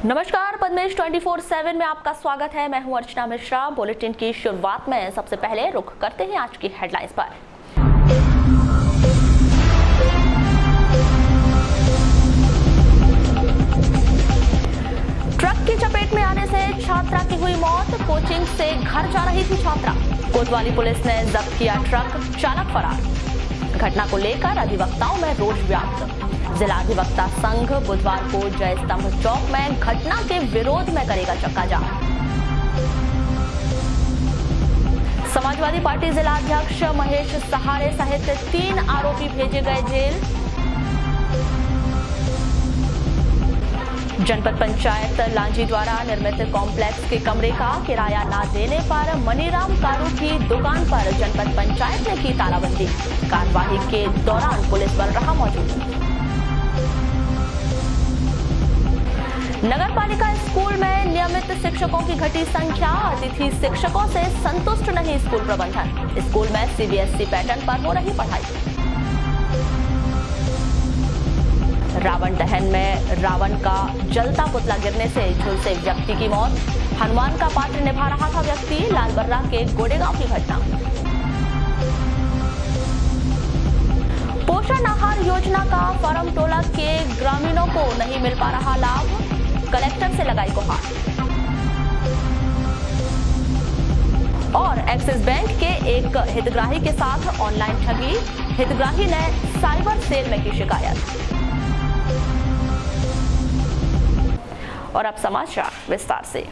नमस्कार, पद्मेश 24/7 में आपका स्वागत है। मैं हूं अर्चना मिश्रा। बुलेटिन की शुरुआत में सबसे पहले रुख करते हैं आज की हेडलाइंस पर। ट्रक की चपेट में आने से छात्रा की हुई मौत। कोचिंग से घर जा रही थी छात्रा। कोतवाली पुलिस ने जब्त किया ट्रक, चालक फरार। घटना को लेकर अधिवक्ताओं में रोष व्याप्त। जिला अधिवक्ता संघ बुधवार को जय स्तंभ चौक में घटना के विरोध में करेगा चक्का जाम। समाजवादी पार्टी जिला अध्यक्ष महेश सहारे सहित 3 आरोपी भेजे गए जेल। जनपद पंचायत लांजी द्वारा निर्मित कॉम्प्लेक्स के कमरे का किराया न देने पर मनीराम कारू की दुकान पर जनपद पंचायत ने की तालाबंदी। कार्यवाही के दौरान पुलिस बल रहा मौजूद। नगर पालिका स्कूल में नियमित शिक्षकों की घटी संख्या। अतिथि शिक्षकों से संतुष्ट नहीं स्कूल प्रबंधन। स्कूल में सीबीएसई पैटर्न पर हो रही पढ़ाई। रावण दहन में रावण का जलता पुतला गिरने से झुलसे व्यक्ति की मौत। हनुमान का पात्र निभा रहा था व्यक्ति। लालबर्रा के गोडेगांव की घटना। पोषण आहार योजना का फॉर्म टोला के ग्रामीणों को नहीं मिल पा रहा लाभ। कलेक्टर से लगाई गुहार। और एक्सिस बैंक के एक हितग्राही के साथ ऑनलाइन ठगी। हितग्राही ने साइबर सेल में की शिकायत। और अब समाचार विस्तार से।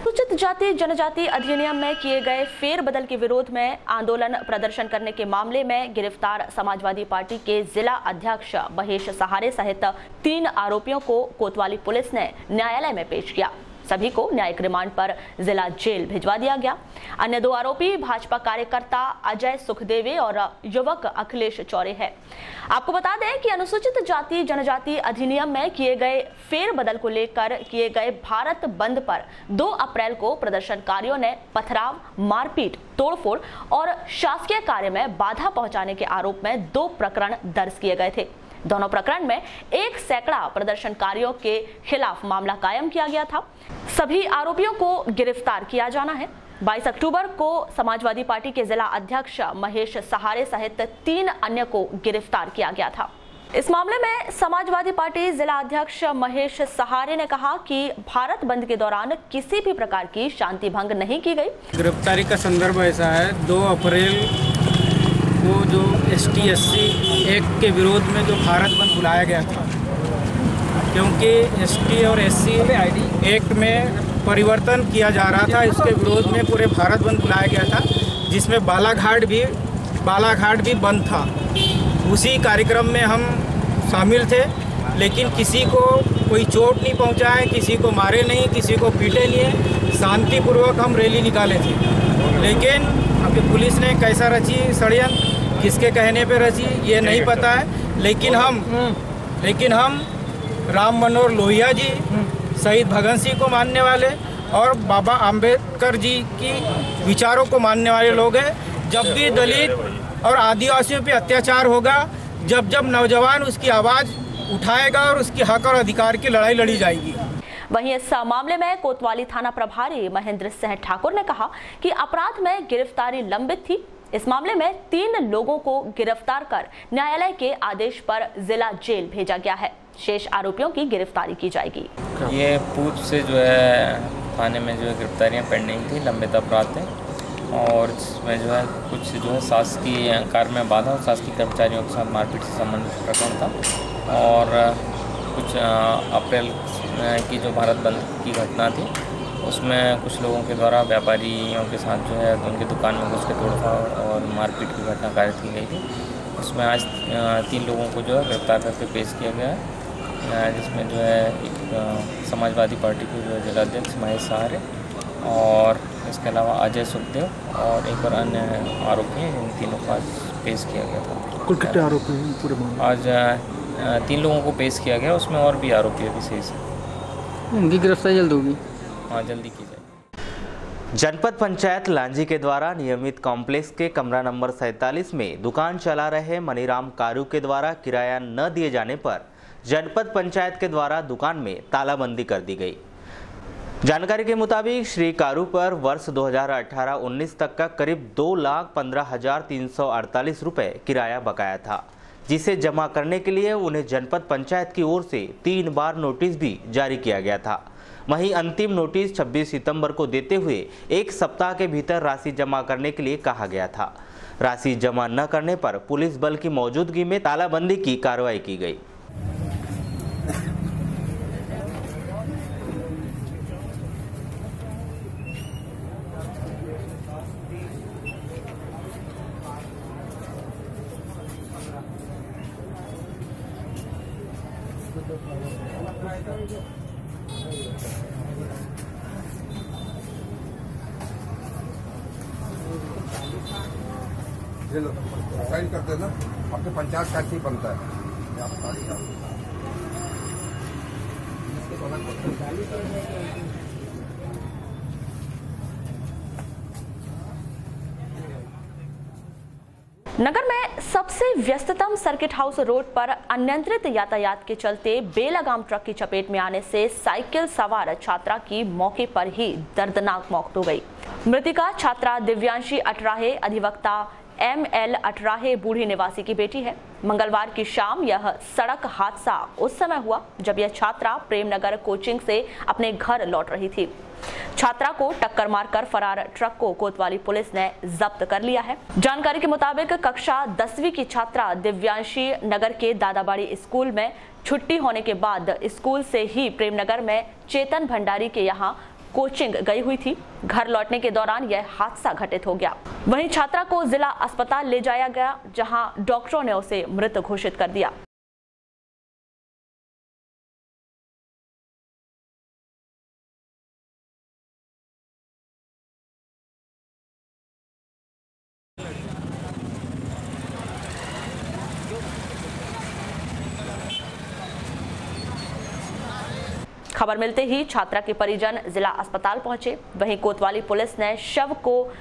अनुसूचित जाति जनजाति अधिनियम में किए गए फेरबदल के विरोध में आंदोलन प्रदर्शन करने के मामले में गिरफ्तार समाजवादी पार्टी के जिला अध्यक्ष महेश सहारे सहित 3 आरोपियों को कोतवाली पुलिस ने न्यायालय में पेश किया। सभी को न्यायिक रिमांड पर जिला जेल भिजवा दिया गया। अन्य 2 आरोपी भाजपा कार्यकर्ता अजय सुखदेवे और युवक अखिलेश चौरे हैं। आपको बता दें कि अनुसूचित जाति जनजाति अधिनियम में किए गए फेरबदल को लेकर किए गए भारत बंद पर 2 अप्रैल को प्रदर्शनकारियों ने पथराव, मारपीट, तोड़फोड़ और शासकीय कार्य में बाधा पहुंचाने के आरोप में 2 प्रकरण दर्ज किए गए थे। दोनों प्रकरण में 1 सैकड़ा प्रदर्शनकारियों के खिलाफ मामला कायम किया गया था। सभी आरोपियों को गिरफ्तार किया जाना है। 22 अक्टूबर को समाजवादी पार्टी के जिला अध्यक्ष महेश सहारे सहित 3 अन्य को गिरफ्तार किया गया था। इस मामले में समाजवादी पार्टी जिला अध्यक्ष महेश सहारे ने कहा कि भारत बंद के दौरान किसी भी प्रकार की शांति भंग नहीं की गई। गिरफ्तारी का संदर्भ ऐसा है, 2 अप्रैल को जो ST/SC एक्ट के विरोध में जो भारत बंद बुलाया गया था, क्योंकि ST और SC एक्ट में परिवर्तन किया जा रहा था, इसके विरोध में पूरे भारत बंद बुलाया गया था, जिसमें बालाघाट भी बंद था। उसी कार्यक्रम में हम शामिल थे, लेकिन किसी को कोई चोट नहीं पहुंचा है, किसी को मारे नहीं, किसी को पीटे नहीं है। शांतिपूर्वक हम रैली निकाले थे, लेकिन अभी पुलिस ने कैसा रची षड्यंत्र, किसके कहने पे रची ये नहीं पता है। लेकिन हम राम मनोहर लोहिया जी, शहीद भगत सिंह को मानने वाले और बाबा आम्बेडकर जी की विचारों को मानने वाले लोग हैं। जब भी दलित और आदिवासियों पे अत्याचार होगा, जब नौजवान उसकी आवाज़ उठाएगा और उसकी हक और अधिकार की लड़ाई लड़ी जाएगी। वहीं इस मामले में कोतवाली थाना प्रभारी महेंद्र सिंह ठाकुर ने कहा कि अपराध में गिरफ्तारी लंबित थी। इस मामले में 3 लोगों को गिरफ्तार कर न्यायालय के आदेश पर जिला जेल भेजा गया है। शेष आरोपियों की गिरफ्तारी की जाएगी। ये पूर्व से जो है थाने में जो है गिरफ्तारियाँ पेंडिंग थी, लंबित अपराध थे, और इसमें जो है कुछ जो है शासकीय कार्य में बाधा और शासकीय कर्मचारियों के साथ मारपीट से संबंधित प्रकरण था। और कुछ अप्रैल की जो भारत बंद की घटना थी, उसमें कुछ लोगों के द्वारा व्यापारियों के साथ जो है उनकी दुकान में घुस के तोड़फोड़ और मारपीट की घटना कारित की गई थी। उसमें आज 3 लोगों को जो है गिरफ्तार करके पेश किया गया है, जिसमें जो है एक समाजवादी पार्टी के जो जिला अध्यक्ष महेश सहारे और इसके अलावा अजय सुखदेव और एक और अन्य आरोपी हैं, इन तीनों को आज पेश किया गया था। कुल कितने आरोपी हैं पूरे मामले? आज 3 लोगों को पेश किया गया, उसमें और भी आरोपी अभी शेष हैं। उनकी गिरफ्तारी जल्द होगी? हाँ, जल्दी की जाए। जनपद पंचायत लांजी के द्वारा नियमित कॉम्प्लेक्स के कमरा नंबर 47 में दुकान चला रहे मनीराम कारू के द्वारा किराया न दिए जाने पर जनपद पंचायत के द्वारा दुकान में तालाबंदी कर दी गई। जानकारी के मुताबिक श्री कारू पर वर्ष 2018-19 तक का करीब 2,15,348 रुपये किराया बकाया था, जिसे जमा करने के लिए उन्हें जनपद पंचायत की ओर से 3 बार नोटिस भी जारी किया गया था। वहीं अंतिम नोटिस 26 सितंबर को देते हुए 1 सप्ताह के भीतर राशि जमा करने के लिए कहा गया था। राशि जमा न करने पर पुलिस बल की मौजूदगी में तालाबंदी की कार्रवाई की गई। ये लो साइन कर देना, अपने पंचायत का ही बनता है। नगर में सबसे व्यस्ततम सर्किट हाउस रोड पर अनियंत्रित यातायात के चलते बेलगाम ट्रक की चपेट में आने से साइकिल सवार छात्रा की मौके पर ही दर्दनाक मौत हो गई। मृतिका छात्रा दिव्यांशी अटराहे अधिवक्ता ML अटराहे बूढ़ी निवासी की बेटी है। मंगलवार की शाम यह सड़क हादसा उस समय हुआ जब यह छात्रा प्रेमनगर कोचिंग से अपने घर लौट रही थी। छात्रा को टक्कर मारकर फरार ट्रक को कोतवाली पुलिस ने जब्त कर लिया है। जानकारी के मुताबिक कक्षा 10वीं की छात्रा दिव्यांशी नगर के दादाबाड़ी स्कूल में छुट्टी होने के बाद स्कूल से ही प्रेमनगर में चेतन भंडारी के यहाँ कोचिंग गई हुई थी। घर लौटने के दौरान यह हादसा घटित हो गया। वहीं छात्रा को जिला अस्पताल ले जाया गया, जहां डॉक्टरों ने उसे मृत घोषित कर दिया। खबर मिलते ही छात्रा के परिजन जिला अस्पताल पहुंचे। वहीं कोतवाली पुलिस ने शव को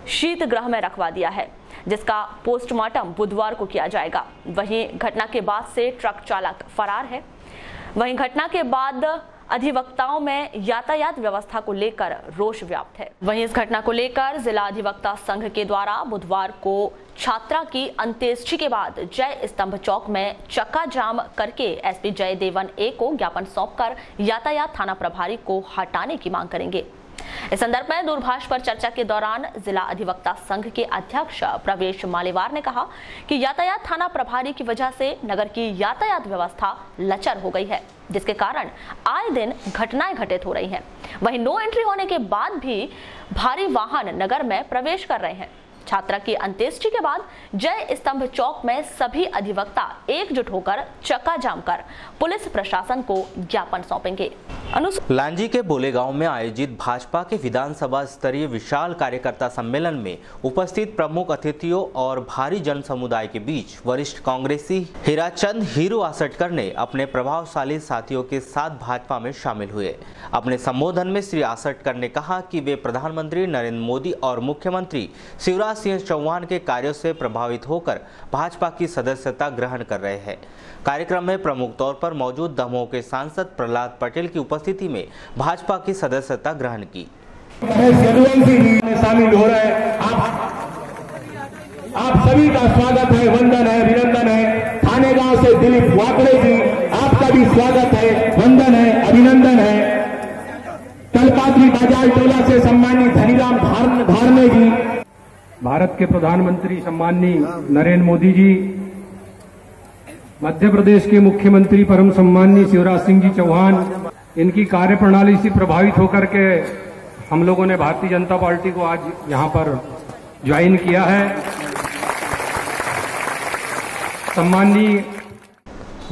शीत गृह में रखवा दिया है, जिसका पोस्टमार्टम बुधवार को किया जाएगा। वहीं घटना के बाद से ट्रक चालक फरार है। वहीं घटना के बाद अधिवक्ताओं में यातायात व्यवस्था को लेकर रोष व्याप्त है। वहीं इस घटना को लेकर जिला अधिवक्ता संघ के द्वारा बुधवार को छात्रा की अंत्येष्टि के बाद जय स्तंभ चौक में चक्का जाम करके एसपी जयदेवन ए को ज्ञापन सौंपकर यातायात थाना प्रभारी को हटाने की मांग करेंगे। इस संदर्भ में दूरभाष पर चर्चा के दौरान जिला अधिवक्ता संघ के अध्यक्ष प्रवेश मालेवार ने कहा कि यातायात थाना प्रभारी की वजह से नगर की यातायात व्यवस्था लचर हो गई है, जिसके कारण आए दिन घटनाएं घटित हो रही हैं। वहीं नो एंट्री होने के बाद भी भारी वाहन नगर में प्रवेश कर रहे हैं। छात्रा की अंत्येष्टि के बाद जय स्तंभ चौक में सभी अधिवक्ता एकजुट होकर चक्का जाम कर पुलिस प्रशासन को ज्ञापन सौंपेंगे। लांजी के बोलेगांव में आयोजित भाजपा के विधानसभा स्तरीय विशाल कार्यकर्ता सम्मेलन में उपस्थित प्रमुख अतिथियों और भारी जन समुदाय के बीच वरिष्ठ कांग्रेसी हीराचंद हीरू आसटकर ने अपने प्रभावशाली साथियों के साथ भाजपा में शामिल हुए। अपने संबोधन में श्री आसटकर ने कहा कि वे प्रधानमंत्री नरेंद्र मोदी और मुख्यमंत्री शिवराज सिंह चौहान के कार्यों से प्रभावित होकर भाजपा की सदस्यता ग्रहण कर रहे हैं। कार्यक्रम में प्रमुख तौर पर मौजूद दमोह के सांसद प्रहलाद पटेल की उपस्थिति में भाजपा की सदस्यता ग्रहण की। शामिल हो रहे हैं, आप सभी का स्वागत है, वंदन है, अभिनंदन है। थाने गांव से दिलीप वाकड़े जी, आपका भी स्वागत है, वंदन है, अभिनंदन है। कलपात्री बाजार टोला से सम्मानित धनीराम धारने जी, भारत के प्रधानमंत्री सम्माननीय नरेंद्र मोदी जी, मध्य प्रदेश के मुख्यमंत्री परम सम्माननीय शिवराज सिंह जी चौहान, इनकी कार्यप्रणाली से प्रभावित होकर के हम लोगों ने भारतीय जनता पार्टी को आज यहां पर ज्वाइन किया है। सम्माननीय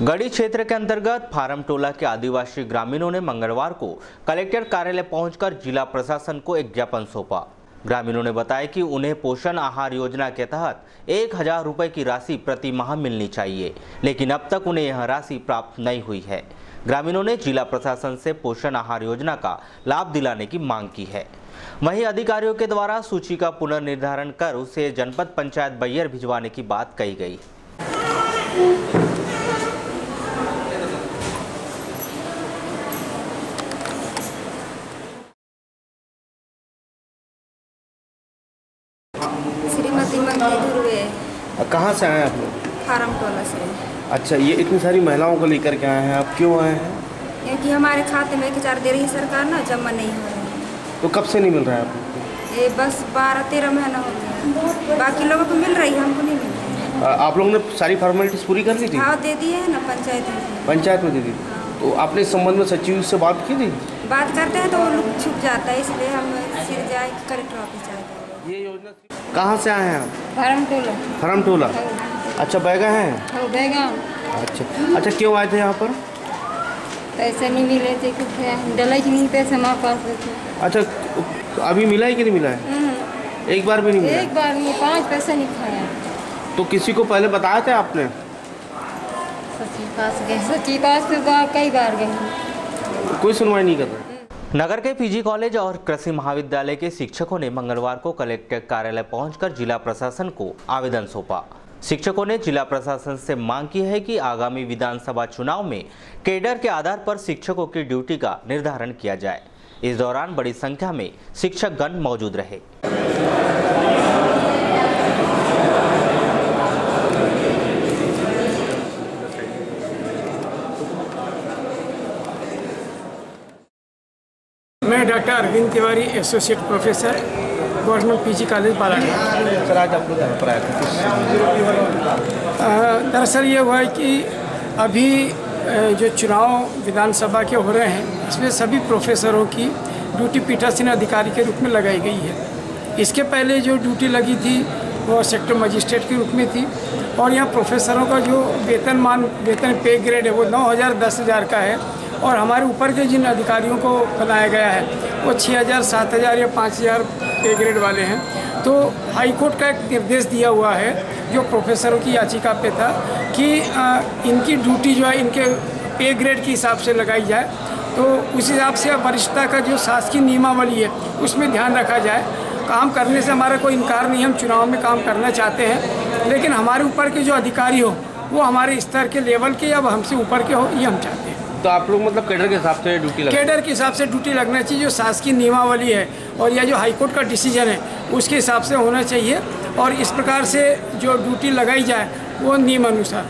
गढ़ी क्षेत्र के अंतर्गत फारम टोला के आदिवासी ग्रामीणों ने मंगलवार को कलेक्टर कार्यालय पहुंचकर जिला प्रशासन को एक ज्ञापन सौंपा। ग्रामीणों ने बताया कि उन्हें पोषण आहार योजना के तहत 1000 रुपए की राशि प्रति माह मिलनी चाहिए, लेकिन अब तक उन्हें यह राशि प्राप्त नहीं हुई है। ग्रामीणों ने जिला प्रशासन से पोषण आहार योजना का लाभ दिलाने की मांग की है। वहीं अधिकारियों के द्वारा सूची का पुनर्निर्धारण कर उसे जनपद पंचायत बैयर भिजवाने की बात कही गई। कहाँ से आए हैं आप लोग? फार्म टोला से। अच्छा, ये इतनी सारी महिलाओं को लेकर के आए हैं आप, क्यों आए हैं? क्योंकि हमारे खाते में 1,000 दे रही है सरकार ना, जमा नहीं हो रहा है। तो कब से नहीं मिल रहा है आपको? ये बस 12-13 महीना हो गया। बाकी लोगों को मिल रही है, हमको नहीं मिल रही है। आप लोगों ने सारी फॉर्मेलिटीज पूरी कर ली थी? हाँ, दे दिए है ना, पंचायत में दे दी। तो आपने इस संबंध में सचिव से बात की थी? बात करते हैं तो वो लोग छुप जाता है, इसलिए हम सिर जाए कलेक्टर ऑफिस जाए। ये योजना कहाँ से आए हैं आप? फार्म टोला। फार्म टोला। अच्छा, बैगन है? बैगन। अच्छा, क्यों आए थे यहाँ पर? पैसे नहीं मिले थे, कुछ डलाई नहीं पैसे हमारे पास। अच्छा, अभी मिला है कि नहीं मिला है? एक बार भी नहीं मिला? एक बार नहीं, 5 पैसे नहीं खाया। तो किसी को पहले बताया था आपने? सचिव पास कई बार गए, कोई सुनवाई नहीं कर रहा। नगर के पीजी कॉलेज और कृषि महाविद्यालय के शिक्षकों ने मंगलवार को कलेक्टर कार्यालय पहुंचकर जिला प्रशासन को आवेदन सौंपा। शिक्षकों ने जिला प्रशासन से मांग की है कि आगामी विधानसभा चुनाव में कैडर के आधार पर शिक्षकों की ड्यूटी का निर्धारण किया जाए। इस दौरान बड़ी संख्या में शिक्षकगण मौजूद रहे। मैं doctor Arvind Tiwari, associate professor, government PG college Balaghat. Sir, आज आप लोग यहाँ पर आए थे? दरअसल ये हुआ है कि अभी जो चुनाव विधानसभा के हो रहे हैं, इसमें सभी प्रोफेसरों की ड्यूटी पीठासीन अधिकारी के रूप में लगाई गई है। इसके पहले जो ड्यूटी लगी थी वो सेक्टर मजिस्ट्रेट के रूप में थी, और यहाँ प्रोफेसरों का जो वेतन पे ग्रेड है वो 9,000 10,000 का है, और हमारे ऊपर के जिन अधिकारियों को बनाया गया है वो 6,000 7,000 या 5,000 पे ग्रेड वाले हैं। तो हाईकोर्ट का एक निर्देश दिया हुआ है जो प्रोफेसरों की याचिका पे था कि इनकी ड्यूटी जो है इनके पे ग्रेड के हिसाब से लगाई जाए। तो उस हिसाब से वरिष्ठता का जो शासकीय नियमावली है उसमें ध्यान रखा जाए। काम करने से हमारा कोई इनकार नहीं, हम चुनाव में काम करना चाहते हैं, लेकिन हमारे ऊपर के जो अधिकारी हो वो हमारे स्तर के लेवल के या हमसे ऊपर के हो, ये हम चाहते हैं। तो आप लोग मतलब कैडर के हिसाब से ड्यूटी कैडर के हिसाब से ड्यूटी लगना चाहिए, जो शासकीय नियमावली है और यह जो हाईकोर्ट का डिसीजन है उसके हिसाब से होना चाहिए, और इस प्रकार से जो ड्यूटी लगाई जाए वो नियम अनुसार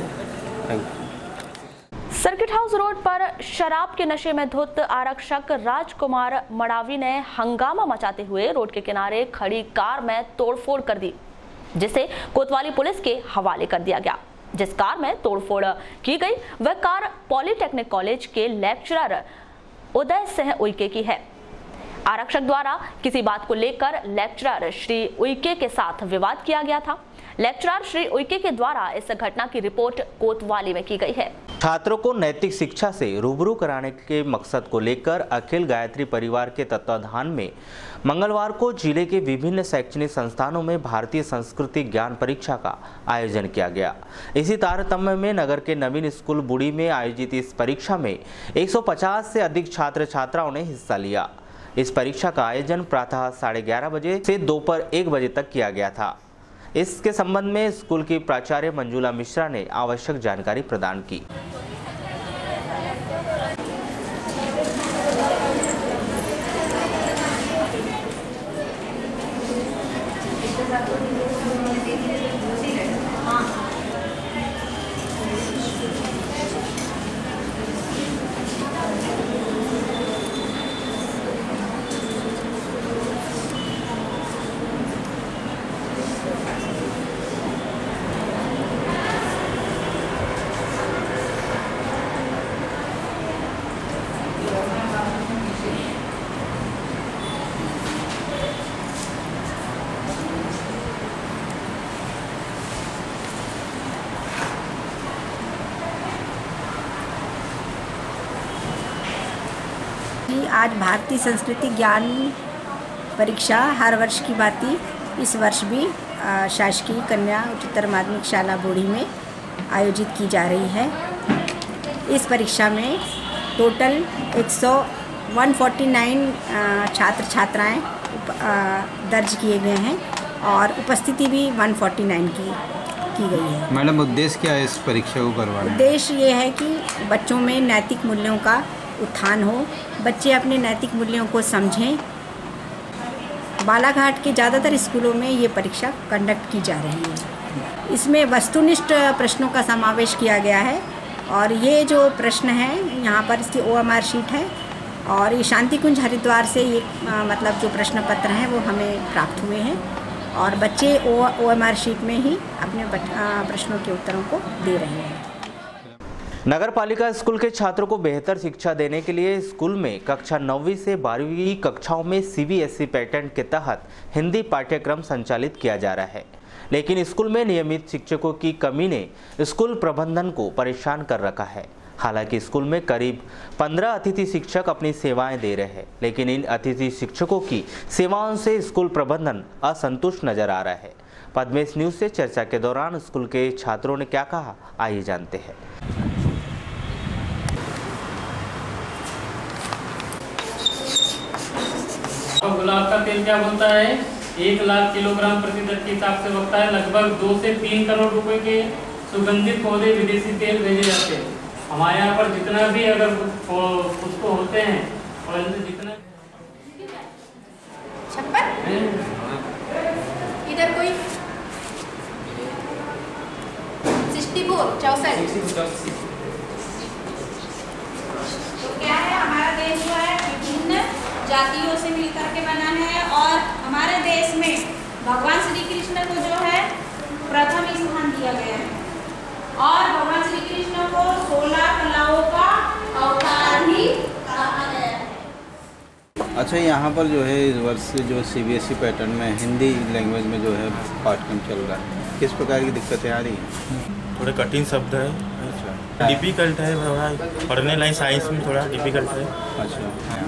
हो। सर्किट हाउस रोड पर शराब के नशे में धुत आरक्षक राजकुमार मडावी ने हंगामा मचाते हुए रोड के किनारे खड़ी कार में तोड़फोड़ कर दी, जिसे कोतवाली पुलिस के हवाले कर दिया गया। जिस कार में तोड़फोड़ की गई वह कार पॉलिटेक्निक कॉलेज के लेक्चरर उदय सिंह उइके की है। आरक्षक द्वारा किसी बात को लेकर लेक्चरर श्री उइके के साथ विवाद किया गया था। लेक्चरर श्री उइके के द्वारा इस घटना की रिपोर्ट कोतवाली में की गई है। छात्रों को नैतिक शिक्षा से रूबरू कराने के मकसद को लेकर अखिल गायत्री परिवार के तत्वाधान में मंगलवार को जिले के विभिन्न शैक्षणिक संस्थानों में भारतीय संस्कृति ज्ञान परीक्षा का आयोजन किया गया। इसी तारतम्य में नगर के नवीन स्कूल बुड़ी में आयोजित इस परीक्षा में 150 से अधिक छात्र छात्राओं ने हिस्सा लिया। इस परीक्षा का आयोजन प्रातः 11:30 बजे से दोपहर 1 बजे तक किया गया था। इसके संबंध में स्कूल की प्राचार्य मंजुला मिश्रा ने आवश्यक जानकारी प्रदान की। आज भारतीय संस्कृति ज्ञान परीक्षा हर वर्ष की भांति इस वर्ष भी शासकीय कन्या उच्चतर माध्यमिक शाला बुड़ी में आयोजित की जा रही है। इस परीक्षा में टोटल 149 छात्र छात्राएं दर्ज किए गए हैं और उपस्थिति भी 149 की गई है। मैडम, उद्देश्य क्या है इस परीक्षा को करवाने? उद्देश्य ये है कि बच्चों में नैतिक मूल्यों का उत्थान हो, बच्चे अपने नैतिक मूल्यों को समझें। बालाघाट के ज़्यादातर स्कूलों में ये परीक्षा कंडक्ट की जा रही है। इसमें वस्तुनिष्ठ प्रश्नों का समावेश किया गया है और ये जो प्रश्न है यहाँ पर इसकी OMR शीट है और ये शांति कुंज हरिद्वार से ये मतलब जो प्रश्न पत्र हैं वो हमें प्राप्त हुए हैं और बच्चे OMR शीट में ही अपने प्रश्नों के उत्तरों को दे रहे हैं। नगर पालिका स्कूल के छात्रों को बेहतर शिक्षा देने के लिए स्कूल में कक्षा 9वीं से 12वीं कक्षाओं में CBSE पैटर्न के तहत हिंदी पाठ्यक्रम संचालित किया जा रहा है, लेकिन स्कूल में नियमित शिक्षकों की कमी ने स्कूल प्रबंधन को परेशान कर रखा है। हालांकि स्कूल में करीब 15 अतिथि शिक्षक अपनी सेवाएं दे रहे हैं, लेकिन इन अतिथि शिक्षकों की सेवाओं से स्कूल प्रबंधन असंतुष्ट नजर आ रहा है। पद्मेश न्यूज से चर्चा के दौरान स्कूल के छात्रों ने क्या कहा, आइए जानते हैं। गुलाब का तेल क्या बोलता है, 1 लाख किलोग्राम प्रति दर के हिसाब से बनता है। लगभग 2 से 3 करोड़ रुपए के सुगंधित पौधे विदेशी तेल भेजे जाते हैं। हमारे यहाँ पर जितना भी अगर उसको होते हैं और जितना इधर कोई 64 तो क्या है, हमारा देश जो है विभिन्न जातियों से मिलकर के बना है और हमारे देश में भगवान श्री कृष्ण को जो है प्रथम स्थान दिया गया है और भगवान श्री कृष्ण को 16 कलाओं का अवतार ही कहा गया है। अच्छा, यहाँ पर जो है इस वर्ष जो CBSE पैटर्न में हिंदी लैंग्वेज में जो है पाठ्यक्रम चल रहा है, किस प्रकार की दिक्कतें आ रही हैं? थोड़े कठिन शब्द है, डिफिकल्ट है भाई, पढ़ने लाइन साइंस में थोड़ा डिफिकल्ट है। अच्छा,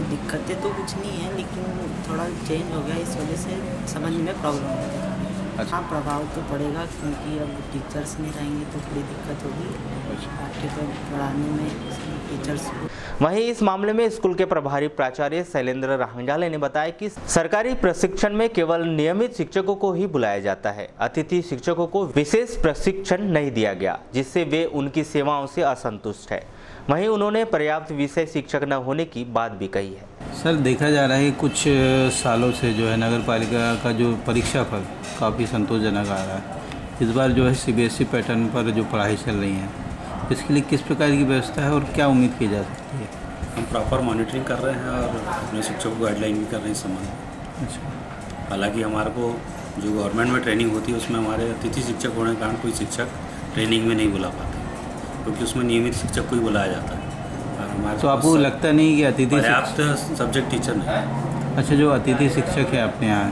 दिक्कतें तो कुछ नहीं है, लेकिन थोड़ा चेंज हो गया, इस वजह से समझ में प्रॉब्लम हो रही है। हाँ, प्रभाव तो पड़ेगा क्योंकि अब टीचर्स नहीं रहेंगे तो थोड़ी दिक्कत होगी पाठ्यक्रम पढ़ाने में टीचर्स। वहीं इस मामले में स्कूल के प्रभारी प्राचार्य शैलेंद्र रांगजाले ने बताया कि सरकारी प्रशिक्षण में केवल नियमित शिक्षकों को ही बुलाया जाता है, अतिथि शिक्षकों को विशेष प्रशिक्षण नहीं दिया गया, जिससे वे उनकी सेवाओं से असंतुष्ट है। वहीं उन्होंने पर्याप्त विषय शिक्षक न होने की बात भी कही है। सर, देखा जा रहा है कि कुछ सालों से जो है नगर पालिका का जो परीक्षा फल काफ़ी संतोषजनक आ रहा है। इस बार जो है CBSE पैटर्न पर जो पढ़ाई चल रही है, इसके लिए किस प्रकार की व्यवस्था है और क्या उम्मीद की जा सकती है? हम प्रॉपर मॉनिटरिंग कर रहे हैं और अपने शिक्षकों को गाइडलाइन भी कर रहे हैं इस संबंध में। अच्छा, हालांकि हमारे को जो गवर्नमेंट में ट्रेनिंग होती है उसमें हमारे अतिथि शिक्षक होने के कारण कोई शिक्षक ट्रेनिंग में नहीं बुला पाते, क्योंकि उसमें नियमित शिक्षक को ही बुलाया जाता है। और हमारे तो आपको लगता नहीं कि अतिथि पर्याप्त सब्जेक्ट टीचर नहीं? अच्छा, जो अतिथि शिक्षक है अपने यहाँ,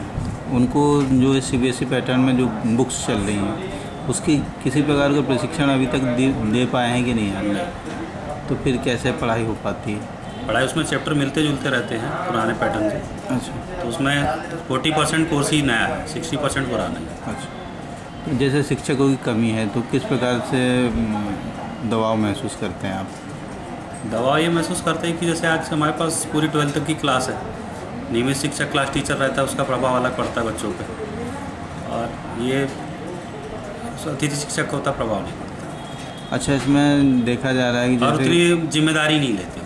उनको जो CBSE पैटर्न में जो बुक्स चल रही हैं उसकी किसी प्रकार का प्रशिक्षण अभी तक दे पाए हैं कि नहीं? तो फिर कैसे पढ़ाई हो पाती है? पढ़ाई उसमें चैप्टर मिलते जुलते रहते हैं पुराने पैटर्न से। अच्छा, तो उसमें 40% कोर्स ही नया है, 60% पुराना है। अच्छा, तो जैसे शिक्षकों की कमी है तो किस प्रकार से दबाव महसूस करते हैं आप? दबाव ये महसूस करते हैं कि जैसे आज हमारे पास पूरी 12th तक की क्लास है, नियमित शिक्षक क्लास टीचर रहता है, उसका प्रभाव अलग पड़ता है बच्चों पे, और ये अतिथि शिक्षक का होता प्रभाव नहीं पड़ता। अच्छा, इसमें देखा जा रहा है कि और उतनी जिम्मेदारी नहीं लेते,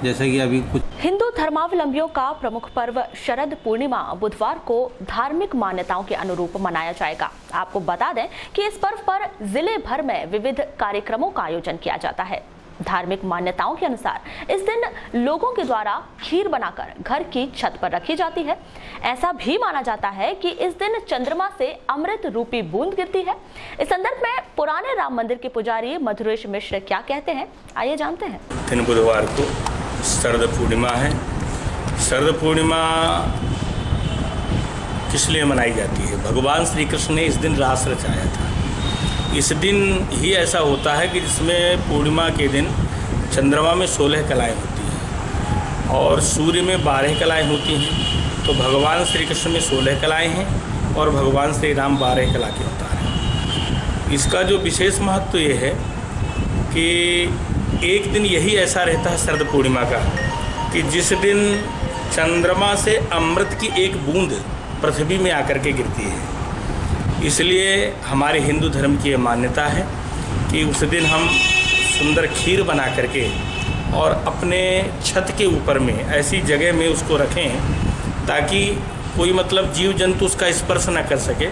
जैसे कि अभी कुछ हिंदू धर्मावलंबियों का प्रमुख पर्व शरद पूर्णिमा बुधवार को धार्मिक मान्यताओं के अनुरूप मनाया जाएगा। आपको बता दें कि इस पर्व पर जिले भर में विविध कार्यक्रमों का आयोजन किया जाता है। धार्मिक मान्यताओं के अनुसार इस दिन लोगों के द्वारा खीर बनाकर घर की छत पर रखी जाती है। ऐसा भी माना जाता है कि इस दिन चंद्रमा से अमृत रूपी बूंद गिरती है। इस संदर्भ में पुराने राम मंदिर के पुजारी मधुरेश मिश्र क्या कहते हैं, आइए जानते हैं। दिन बुधवार को शरद पूर्णिमा है। शरद पूर्णिमा किस लिए मनाई जाती है? भगवान श्री कृष्ण ने इस दिन रास रचाया था। इस दिन ही ऐसा होता है कि जिसमें पूर्णिमा के दिन चंद्रमा में 16 कलाएँ होती हैं और सूर्य में 12 कलाएँ होती हैं। तो भगवान श्री कृष्ण में 16 कलाएँ हैं और भगवान श्री राम 12 कला के अवतार हैं। इसका जो विशेष महत्व ये है कि एक दिन यही ऐसा रहता है शरद पूर्णिमा का कि जिस दिन चंद्रमा से अमृत की एक बूंद पृथ्वी में आकर के गिरती है। इसलिए हमारे हिंदू धर्म की ये मान्यता है कि उस दिन हम सुंदर खीर बना करके और अपने छत के ऊपर में ऐसी जगह में उसको रखें ताकि कोई मतलब जीव जंतु उसका स्पर्श न कर सके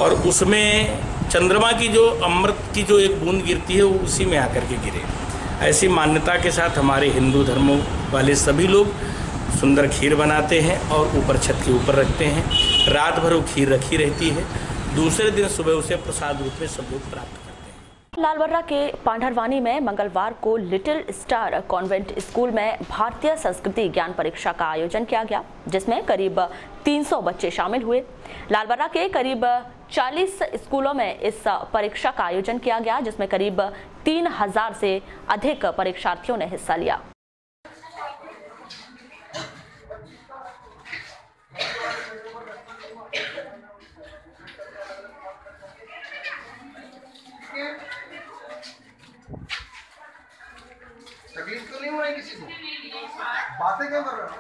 और उसमें चंद्रमा की जो अमृत की जो एक बूंद गिरती है वो उसी में आकर के गिरे। ऐसी मान्यता के साथ हमारे हिंदू धर्मों वाले सभी लोग सुंदर खीर बनाते हैं और ऊपर छत के ऊपर रखते हैं। रात भर वो खीर रखी रहती है, दूसरे दिन सुबह उसे प्रसाद रूप में सब लोग प्राप्त करते हैं। लालबर्रा के पांढरवानी में मंगलवार को लिटिल स्टार कॉन्वेंट स्कूल में भारतीय संस्कृति ज्ञान परीक्षा का आयोजन किया गया, जिसमें करीब 300 बच्चे शामिल हुए। लालबर्रा के करीब 40 स्कूलों में इस परीक्षा का आयोजन किया गया, जिसमें करीब 3000 से अधिक परीक्षार्थियों ने हिस्सा लिया। तकलीफ तो नहीं हो रही किसी को? बातें क्यों कर रहे हो?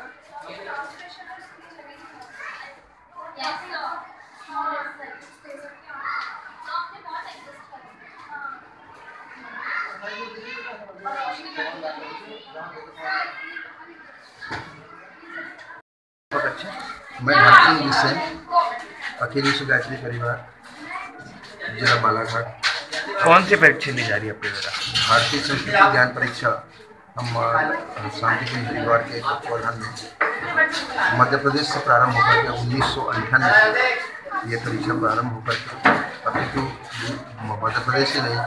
मैं भारती विषय अकेली से गायत्री परिवार जिला बालाघाट। कौन सी परीक्षा ली जा रही है आपके बेटा? भारतीय संस्कृति ज्ञान परीक्षा हम शांतिकुंज परिवार के तत्वाधान में मध्य प्रदेश से प्रारंभ होकर के 1998 से ये परीक्षा प्रारंभ होकर के अभी तो मध्य प्रदेश ही नहीं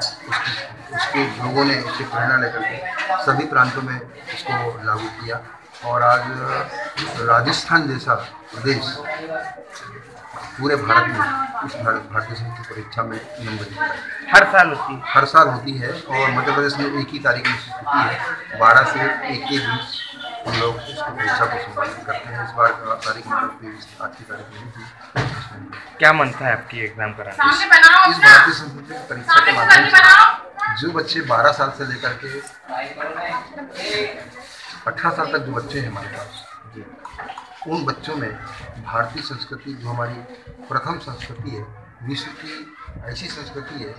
उसके लोगों ने उससे प्रेरणा लेकर के सभी प्रांतों में इसको लागू किया और आज राजस्थान जैसा प्रदेश पूरे भारत में इस भारतीय संस्कृत परीक्षा में नंबर दिया है। हर साल होती है? हर साल होती है और मध्य प्रदेश में एक ही तारीख में होती है। 12 से 1 के बीच हम लोग इसको परीक्षा को संबोधित करते हैं। इस बार का तारीख मतलब 23 आज की तारीख नहीं थी। क्या मनता है आपकी एग्जाम कराने? इस भारतीय संस्कृत परीक्षा के माध्यम से जो बच्चे 12 साल से लेकर के 18 साल तक जो बच्चे हैं हमारे पास, उन बच्चों में भारतीय संस्कृति जो हमारी प्रथम संस्कृति है, विश्व की ऐसी संस्कृति है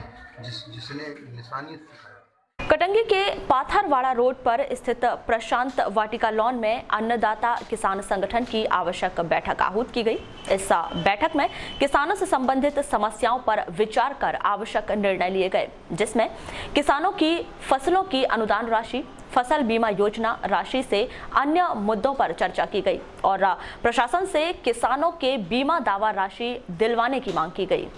जिसने इंसानियत सिखाया। कटंगी के पाथरवाड़ा रोड पर स्थित प्रशांत वाटिका लॉन में अन्नदाता किसान संगठन की आवश्यक बैठक आहूत की गई। इस बैठक में किसानों से संबंधित समस्याओं पर विचार कर आवश्यक निर्णय लिए गए, जिसमें किसानों की फसलों की अनुदान राशि, फसल बीमा योजना राशि से अन्य मुद्दों पर चर्चा की गई और प्रशासन से किसानों के बीमा दावा राशि दिलवाने की मांग की गई।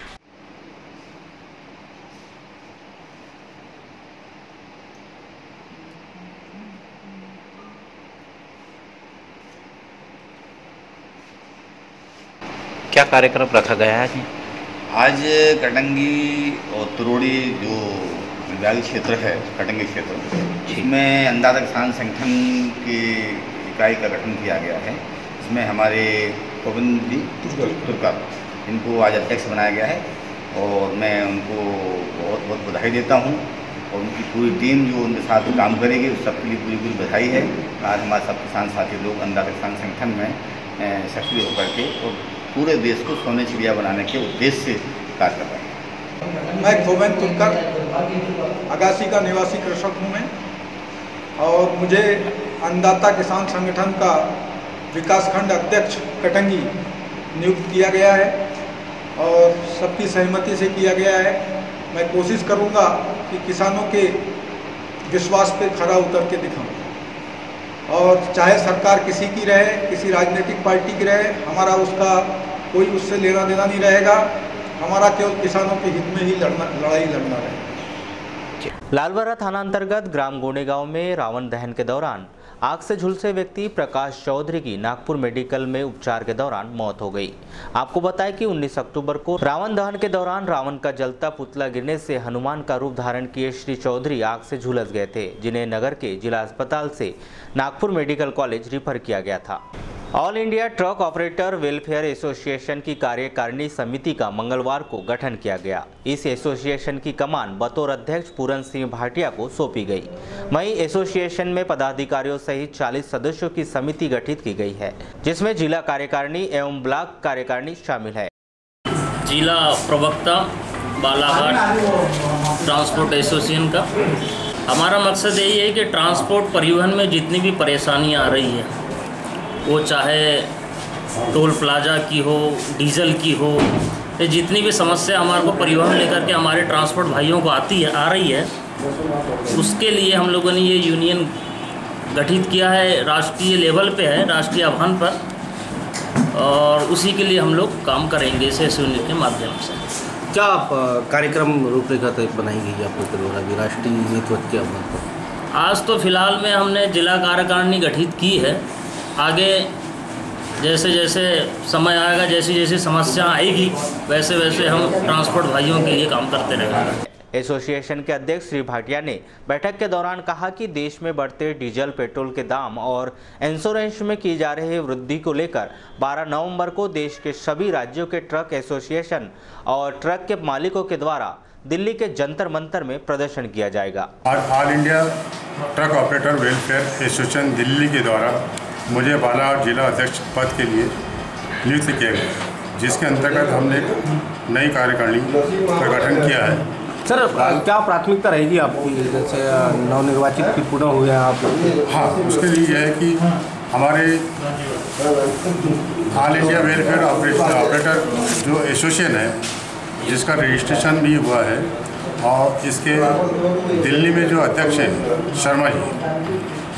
क्या कार्यक्रम रखा गया है आज? कटंगी और तुरोड़ी जो विभागीय क्षेत्र है, कटंगी क्षेत्र, इसमें अन्नदाता किसान संगठन की इकाई का गठन किया गया है। इसमें हमारे गोविंद जी तुर्कर, इनको आज अध्यक्ष बनाया गया है और मैं उनको बहुत बहुत बधाई देता हूं और उनकी पूरी टीम जो उनके साथ काम करेगी उस सबके लिए पूरी पूरी बधाई है। आज हमारे सब किसान साथी लोग अन्नदाता किसान संगठन में सक्रिय होकर के और पूरे देश को सोने चिड़िया बनाने के उद्देश्य से कार्य कर रहे हैं। मैं गोविंद तुर्कर अगासी का निवासी कृषक हूँ मैं और मुझे अन्नदाता किसान संगठन का विकासखंड अध्यक्ष कटंगी नियुक्त किया गया है और सबकी सहमति से किया गया है। मैं कोशिश करूँगा कि किसानों के विश्वास पे खरा उतर के दिखाऊँ और चाहे सरकार किसी की रहे, किसी राजनीतिक पार्टी की रहे, हमारा उसका कोई उससे लेना देना नहीं रहेगा। हमारा केवल किसानों के हित में ही लड़ाई लड़ना रहेगा। लालबर्रा थाना अंतर्गत ग्राम गोनेगांव में रावण दहन के दौरान आग से झुलसे व्यक्ति प्रकाश चौधरी की नागपुर मेडिकल में उपचार के दौरान मौत हो गई। आपको बताएं कि 19 अक्टूबर को रावण दहन के दौरान रावण का जलता पुतला गिरने से हनुमान का रूप धारण किए श्री चौधरी आग से झुलस गए थे, जिन्हें नगर के जिला अस्पताल से नागपुर मेडिकल कॉलेज रिफर किया गया था। All India truck operator welfare association की कार्यकारिणी समिति का मंगलवार को गठन किया गया। इस एसोसिएशन की कमान बतौर अध्यक्ष पूरन सिंह भाटिया को सौंपी गई। वहीं एसोसिएशन में पदाधिकारियों सहित 40 सदस्यों की समिति गठित की गई है, जिसमें जिला कार्यकारिणी एवं ब्लॉक कार्यकारिणी शामिल है। जिला प्रवक्ता बालाघाट ट्रांसपोर्ट एसोसिएशन का हमारा मकसद यही है कि ट्रांसपोर्ट परिवहन में जितनी भी परेशानियां आ रही हैं, वो चाहे टोल प्लाजा की हो, डीजल की हो ये जितनी भी समस्या हमारे को परिवहन लेकर के हमारे ट्रांसपोर्ट भाइयों को आ रही है, उसके लिए हम लोगों ने ये यूनियन गठित किया है, राष्ट्रीय लेवल पे है, राष्ट्रीय आह्वान पर, और उसी के लिए हम लोग काम करेंगे इस यूनियन के माध्यम से। क्या कार्यक्रम रूपरेखा बनाई गई है आपके द्वारा भी राष्ट्रीय नेतृत्व के आह्वान पर? आज तो फिलहाल में हमने जिला कार्यकारिणी गठित की है। आगे जैसे जैसे समय आएगा, जैसी जैसी समस्या आएगी, वैसे वैसे हम ट्रांसपोर्ट भाइयों के लिए काम करते रहेंगे। एसोसिएशन के अध्यक्ष श्री भाटिया ने बैठक के दौरान कहा कि देश में बढ़ते डीजल पेट्रोल के दाम और इंश्योरेंस में की जा रही वृद्धि को लेकर 12 नवंबर को देश के सभी राज्यों के ट्रक एसोसिएशन और ट्रक के मालिकों के द्वारा दिल्ली के जंतर मंतर में प्रदर्शन किया जाएगा। All India truck operator welfare association Delhi के द्वारा मुझे बालाघाट जिला अध्यक्ष पद के लिए नियुक्त किया गया, जिसके अंतर्गत हमने नई कार्यकारिणी का गठन किया है। सर, क्या प्राथमिकता रहेगी आपकी, जैसे नवनिर्वाचित की पुनः हुए आप? हाँ, उसके लिए यह है कि हमारे ऑल इंडिया वेलफेयर ऑपरेटर जो एसोसिएशन है, जिसका रजिस्ट्रेशन भी हुआ है, और इसके दिल्ली में जो अध्यक्ष हैं शर्मा जी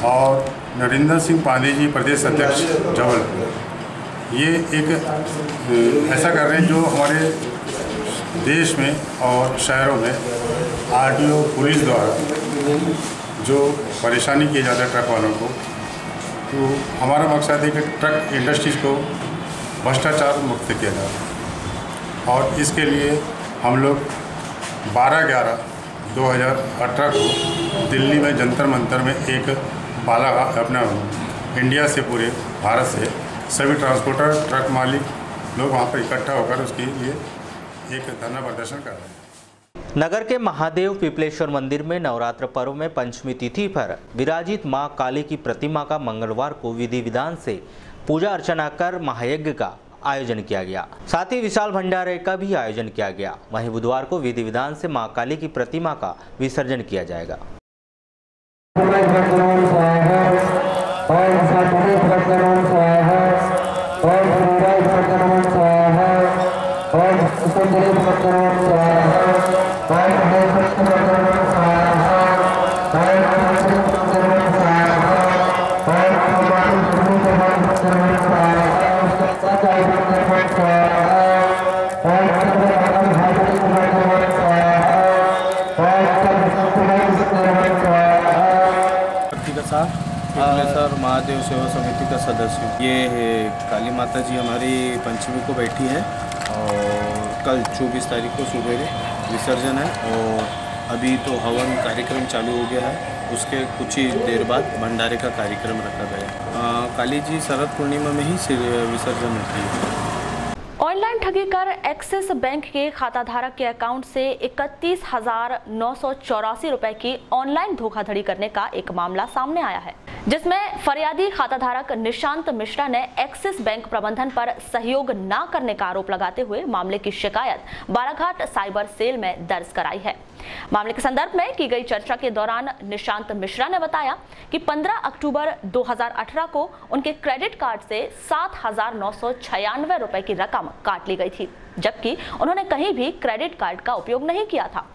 और नरेंद्र सिंह पांडे जी प्रदेश अध्यक्ष जबलपुर, ये एक ऐसा कर रहे हैं जो हमारे देश में और शहरों में आरटीओ पुलिस द्वारा जो परेशानी की जाता है ट्रक वालों को, तो हमारा मकसद है कि ट्रक इंडस्ट्रीज को भ्रष्टाचार मुक्त किया जाए, और इसके लिए हम लोग 12/11/2018 को दिल्ली में जंतर मंतर में एक बालाघाट अपना इंडिया से पूरे भारत से सभी ट्रांसपोर्टर ट्रक मालिक लोग वहाँ पर इकट्ठा होकर उसके लिए एक धरना प्रदर्शन कर रहे हैं। नगर के महादेव पिपलेश्वर मंदिर में नवरात्र पर्व में पंचमी तिथि पर विराजित मां काली की प्रतिमा का मंगलवार को विधि विधान से पूजा अर्चना कर महायज्ञ का आयोजन किया गया। साथ ही विशाल भंडारे का भी आयोजन किया गया। वहीं बुधवार को विधि विधान से मां काली की प्रतिमा का विसर्जन किया जाएगा। पिपलेश्वर महादेव सेवा समिति का सदस्य हूँ। ये काली माता जी हमारी पंचमी को बैठी है और कल 24 तारीख को सुबह विसर्जन है, और अभी तो हवन कार्यक्रम चालू हो गया है। उसके कुछ ही देर बाद भंडारे का कार्यक्रम रखा गया। काली जी शरद पूर्णिमा में ही विसर्जन होती है। ऑनलाइन ठगी कर एक्सिस बैंक के खाताधारक के अकाउंट से 31,984 रुपए की ऑनलाइन धोखाधड़ी करने का एक मामला सामने आया है, जिसमें फरियादी खाताधारक निशांत मिश्रा ने एक्सिस बैंक प्रबंधन पर सहयोग न करने का आरोप लगाते हुए मामले की शिकायत बालाघाट साइबर सेल में दर्ज कराई है। मामले के संदर्भ में की गई चर्चा के दौरान निशांत मिश्रा ने बताया कि 15 अक्टूबर 2018 को उनके क्रेडिट कार्ड से 7,996 रुपए की रकम काट ली गई थी, जबकि उन्होंने कहीं भी क्रेडिट कार्ड का उपयोग नहीं किया था।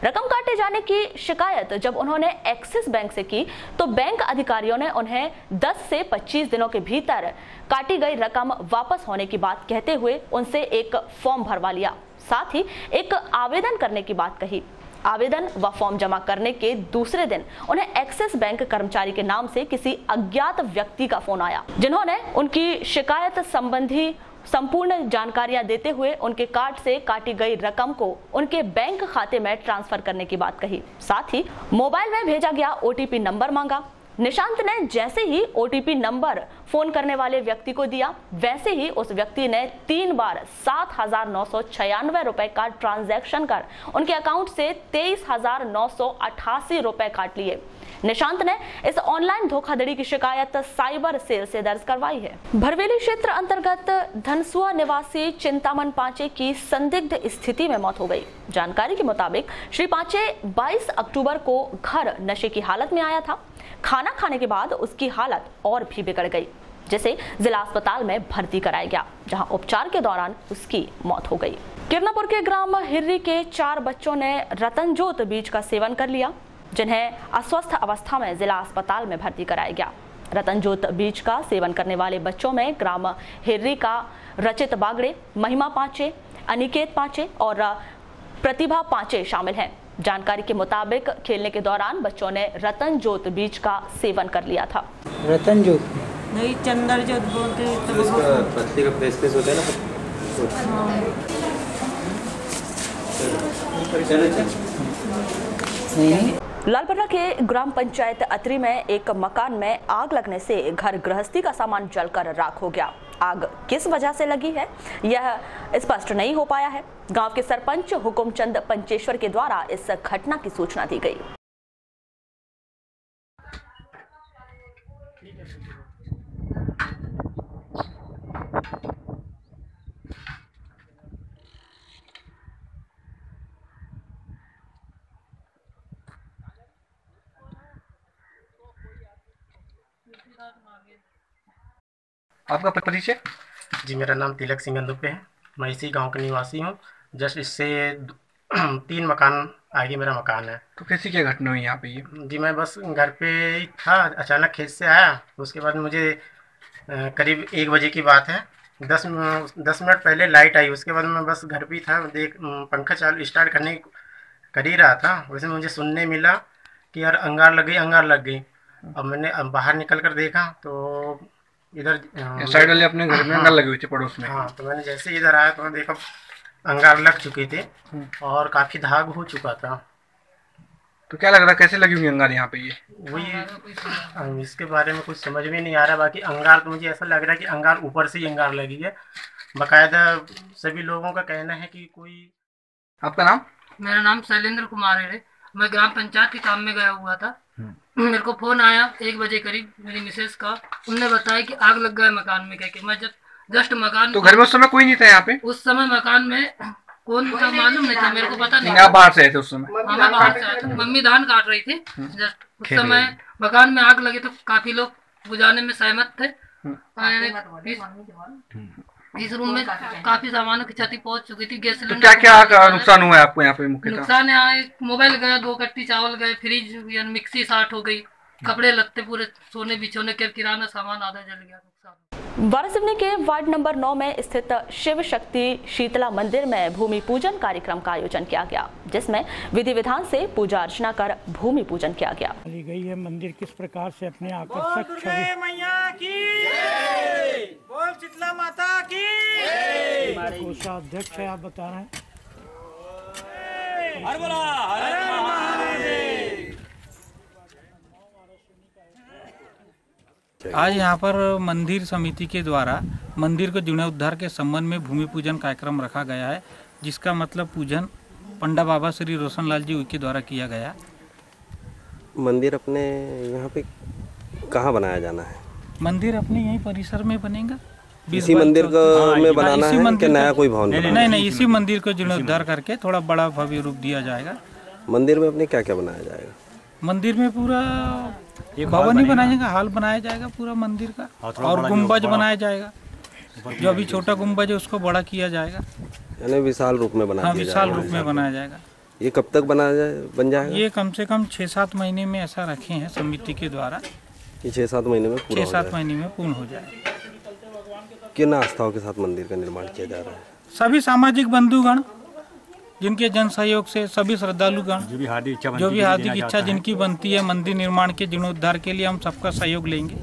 रकम काटे जाने की शिकायत जब उन्होंने एक्सिस बैंक से की तो बैंक अधिकारियों ने उन्हें 10 से 25 दिनों के भीतर काटी गई रकम वापस होने की बात कहते हुए उनसे एक फॉर्म भरवा लिया, साथ ही एक आवेदन करने की बात कही। आवेदन व फॉर्म जमा करने के दूसरे दिन उन्हें एक्सिस बैंक कर्मचारी के नाम से किसी अज्ञात व्यक्ति का फोन आया, जिन्होंने उनकी शिकायत संबंधी संपूर्ण जानकारियां देते हुए उनके कार्ड से काटी गई रकम को उनके बैंक खाते में ट्रांसफर करने की बात कही। साथ ही मोबाइल में भेजा गया ओटीपी नंबर मांगा। निशांत ने जैसे ही ओटीपी नंबर फोन करने वाले व्यक्ति को दिया, वैसे ही उस व्यक्ति ने 3 बार 7,996 रुपए का ट्रांजैक्शन कर उनके अकाउंट से 23,988 रुपए काट लिए। निशांत ने इस ऑनलाइन धोखाधड़ी की शिकायत साइबर सेल से दर्ज करवाई है। भरवेली क्षेत्र अंतर्गत धनसुआ निवासी चिंतामन पांचे की संदिग्ध स्थिति में मौत हो गई। जानकारी के मुताबिक श्री पांचे 22 अक्टूबर को घर नशे की हालत में आया था। खाना खाने के बाद उसकी हालत और भी बिगड़ गई, जिसे जिला अस्पताल में भर्ती कराया गया, जहां उपचार के दौरान उसकी मौत हो गई। किरनापुर के ग्राम हिर्री के 4 बच्चों ने रतनजोत बीज का सेवन कर लिया, जिन्हें अस्वस्थ अवस्था में जिला अस्पताल में भर्ती कराया गया। रतनजोत बीज का सेवन करने वाले बच्चों में ग्राम हिर्री का रचित बागड़े, महिमा पांचे, अनिकेत पांचे और प्रतिभा पांचे शामिल हैं। जानकारी के मुताबिक खेलने के दौरान बच्चों ने रतनजोत बीज का सेवन कर लिया था। रतनजोत नहीं, चंद्रजोत बोलते हैं। पत्ती का फेस होता है ना। लालपरा के ग्राम पंचायत अतरी में एक मकान में आग लगने से घर गृहस्थी का सामान जलकर राख हो गया। आग किस वजह से लगी है यह स्पष्ट नहीं हो पाया है। गांव के सरपंच हुकुमचंद पंचेश्वर के द्वारा इस घटना की सूचना दी गई। आपका परिचय? जी, मेरा नाम तिलक सिंह दुबे है। मैं इसी गांव का निवासी हूं। जस्ट इससे 3 मकान आगे मेरा मकान है। तो कैसी क्या घटना हुई यहाँ पे ये? जी, मैं बस घर पे ही था, अचानक खेत से आया। उसके बाद मुझे करीब 1 बजे की बात है, 10 मिनट पहले लाइट आई। उसके बाद मैं बस घर पे ही था, पंखा चालू स्टार्ट करने कर ही रहा था। वैसे मुझे सुनने मिला कि यार अंगार लग गई। अब मैंने बाहर निकल कर देखा तो इधर साइड वाले अपने घर में अंगार लगी हुई थी पड़ोस में। हाँ, तो मैंने जैसे इधर आया तो मैं देखा अंगार लग चुके थे और काफ़ी दाग हो चुका था। तो क्या लग रहा है कैसे लगी हुई अंगार यहाँ पे? ये वही इसके बारे में कुछ समझ में नहीं आ रहा। बाकी अंगार तो मुझे ऐसा लग रहा है कि अंगार ऊपर से ही अंगार लगी है। बाकायदा सभी लोगों का कहना है कि कोई। आपका नाम? मेरा नाम शैलेंद्र कुमार है। मैं ग्राम पंचायत के काम में गया हुआ था। मेरे को फोन आया 1 बजे करीब मेरी मिसेस का। उनने बताया कि आग लग गया मकान में। कहके मैं जस्ट मकान। तो घर में उस समय कोई नहीं था यहाँ पे? उस समय मकान में कौन था मालूम नहीं था, मेरे को पता नहीं। आप बाहर से आए थे उस समय? हाँ, मैं बाहर से आया था। मम्मी धान काट रही थी। जस्ट उस समय मकान में आग लगी तो काफी लोग बुझाने में सहमत थे। इस रूम में काफी सामानों की क्षति पहुंच चुकी थी। Gas cylinder. तो क्या नुकसान हुआ है आपको यहाँ पे? मुख्यतः नुकसान है मोबाइल गया, 2 कट्टी चावल गए, फ्रिज मिक्सी शार्ट हो गई, कपड़े लत्ते पूरे सोने बिछोने के किराना सामान आधा जल गया। वारासिवनी के वार्ड नंबर 9 में स्थित शिव शक्ति शीतला मंदिर में भूमि पूजन कार्यक्रम का आयोजन किया गया, जिसमें विधि विधान से पूजा अर्चना कर भूमि पूजन किया गया। गई है मंदिर किस प्रकार से अपने आकर्षक छवि। मैया की बोल शीतला माता की। कोषाध्यक्ष है, आप बता रहे हैं। हर बोला हर महादेव। आज यहाँ पर मंदिर समिति के द्वारा मंदिर को जीर्णोद्धार के संबंध में भूमि पूजन कार्यक्रम रखा गया है, जिसका मतलब पूजन पंडा बाबा श्री रोशनलाल जी के द्वारा किया गया। मंदिर अपने यहाँ पे कहाँ बनाया जाना है? मंदिर अपने यही परिसर में बनेगा। इसी मंदिर को में बनाना है कि नया कोई भवन? नहीं, इसी मंदिर को जीर्णोद्धार करके थोड़ा बड़ा भव्य रूप दिया जाएगा। मंदिर में अपने क्या क्या बनाया जाएगा? मंदिर में पूरा भवन ही बनाया जाएगा, हॉल बनाया जाएगा पूरा मंदिर का, और गुम्बज बनाया जाएगा। जो अभी छोटा गुम्बज है उसको बड़ा किया जाएगा, यानी विशाल रूप में बनाया जाएगा। विशाल रूप में बनाया जाएगा। ये कब तक बन जाएगा? ये कम से कम 6-7 महीने में ऐसा रखे हैं समिति के द्वारा। ये 6-7 महीने में पूरा 6-7 महीने में पूर्ण हो जाएगा। किन आस्थाओं के साथ मंदिर का निर्माण किया जा रहा है? सभी सामाजिक बंधुगण जिनके जन सहयोग से, सभी श्रद्धालुगण जो भी हार्दिक इच्छा जिनकी बनती है मंदिर निर्माण के जीर्णोद्धार के लिए हम सबका सहयोग लेंगे।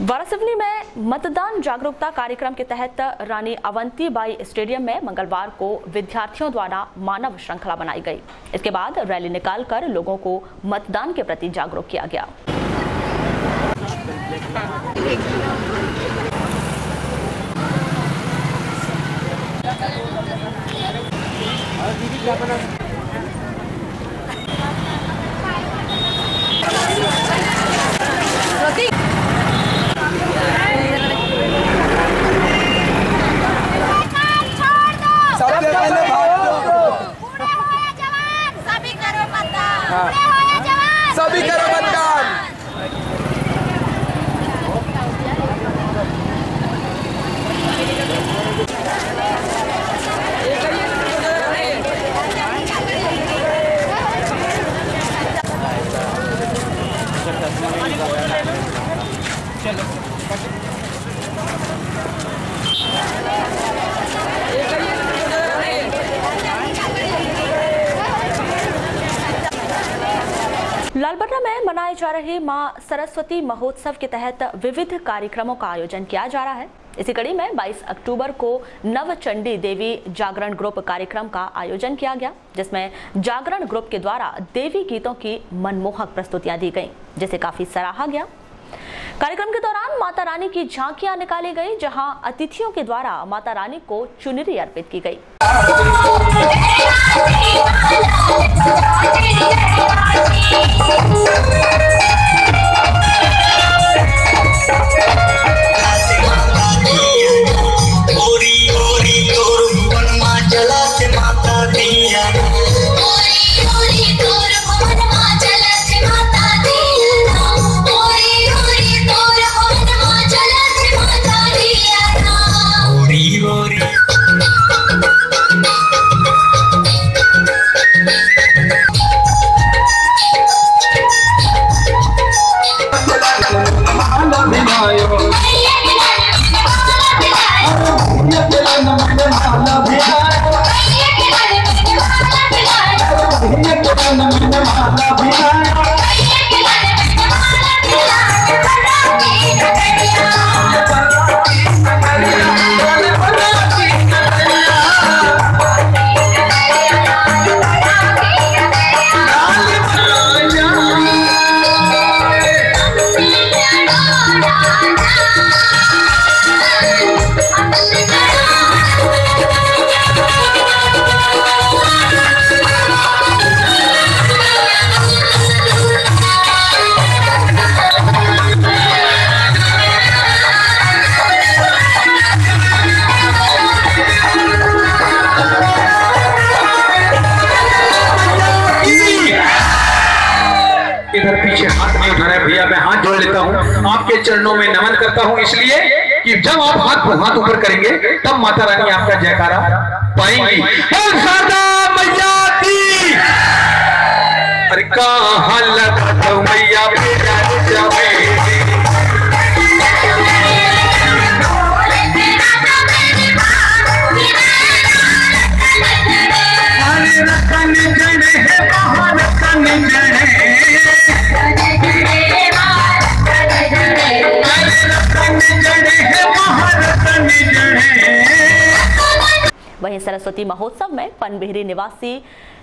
वारासिवनी में मतदान जागरूकता कार्यक्रम के तहत रानी अवंतीबाई स्टेडियम में मंगलवार को विद्यार्थियों द्वारा मानव श्रृंखला बनाई गई। इसके बाद रैली निकालकर लोगों को मतदान के प्रति जागरूक किया गया। सभी करो मतदान। लालबर्रा में मनाए जा रहे मां सरस्वती महोत्सव के तहत विविध कार्यक्रमों का आयोजन किया जा रहा है। इसी कड़ी में 22 अक्टूबर को नवचंडी देवी जागरण ग्रुप कार्यक्रम का आयोजन किया गया, जिसमें जागरण ग्रुप के द्वारा देवी गीतों की मनमोहक प्रस्तुतियां दी गईं, जिसे काफी सराहा गया। कार्यक्रम के दौरान माता रानी की झांकियां निकाली गई, जहां अतिथियों के द्वारा माता रानी को चुनरी अर्पित की गई। इधर पीछे हाथ नहीं उठा रहे भैया, मैं हाथ जोड़ लेता हूँ, आपके चरणों में नमन करता हूँ, इसलिए कि जब आप हाथ ऊपर करेंगे तब माता रानी आपका जयकारा पाएंगी। अरे कहाँ लगा तो मैया वहीं सरस्वती महोत्सव में पनबिहरी निवासी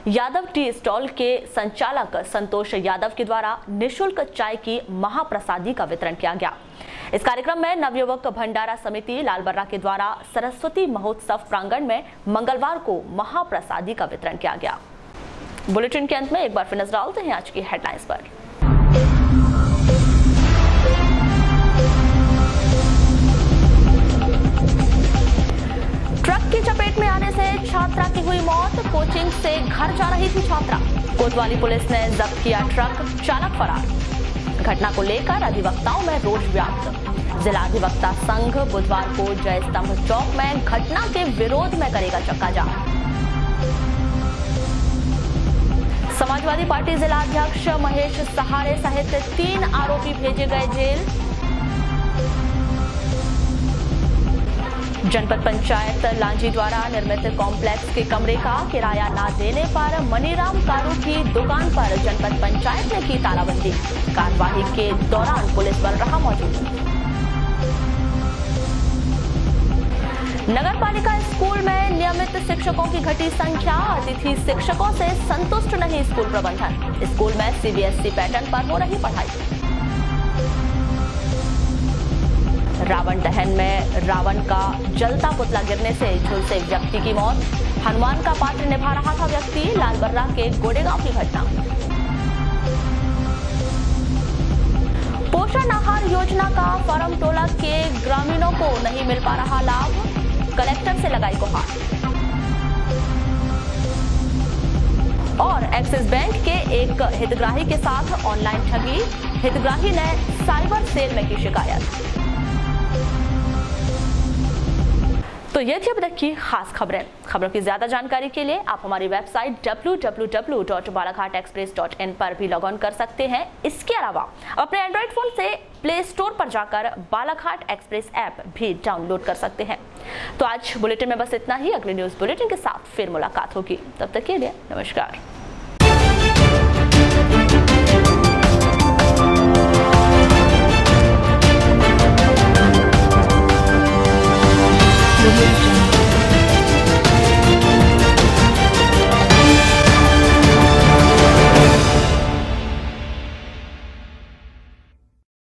यादव टी स्टॉल के संचालक संतोष यादव के द्वारा निःशुल्क चाय की महाप्रसादी का वितरण किया गया। इस कार्यक्रम में नवयुवक भंडारा समिति लालबर्रा के द्वारा सरस्वती महोत्सव प्रांगण में मंगलवार को महाप्रसादी का वितरण किया गया। बुलेटिन के अंत में एक बार फिर नजर डालते हैं आज की हेडलाइंस पर। ट्रक की चपेट में आने से छात्रा की हुई मौत। कोचिंग से घर जा रही थी छात्रा। कोतवाली पुलिस ने जब्त किया ट्रक, चालक फरार। घटना को लेकर अधिवक्ताओं में रोष व्याप्त। जिला अधिवक्ता संघ बुधवार को जय स्तंभ चौक में घटना के विरोध में करेगा चक्का जाम। समाजवादी पार्टी जिला अध्यक्ष महेश सहारे सहित 3 आरोपी भेजे गए जेल। जनपद पंचायत लांजी द्वारा निर्मित कॉम्प्लेक्स के कमरे का किराया न देने पर मनीराम कारू की दुकान पर जनपद पंचायत ने की तालाबंदी। कार्यवाही के दौरान पुलिस बल रहा मौजूद। नगरपालिका स्कूल में नियमित शिक्षकों की घटी संख्या। अतिथि शिक्षकों से संतुष्ट नहीं स्कूल प्रबंधन। स्कूल में सीबीएसई पैटर्न पर हो रही पढ़ाई। रावण दहन में रावण का जलता पुतला गिरने से झुलसे व्यक्ति की मौत। हनुमान का पात्र निभा रहा था व्यक्ति। लालबर्रा के गोडेगांव की घटना। पोषण आहार योजना का फॉर्म टोला के ग्रामीणों को नहीं मिल पा रहा लाभ। कलेक्टर से लगाई गुहार। और एक्सिस बैंक के एक हितग्राही के साथ ऑनलाइन ठगी। हितग्राही ने साइबर सेल में की शिकायत। तो ये थी अब तक की खास खबरें। खबरों की ज्यादा जानकारी के लिए आप हमारी वेबसाइट www.balaghatexpress.in पर भी लॉग ऑन कर सकते हैं। इसके अलावा अपने एंड्रॉइड फोन से प्ले स्टोर पर जाकर बालाघाट एक्सप्रेस ऐप भी डाउनलोड कर सकते हैं। तो आज बुलेटिन में बस इतना ही। अगले न्यूज बुलेटिन के साथ फिर मुलाकात होगी, तब तक के लिए नमस्कार।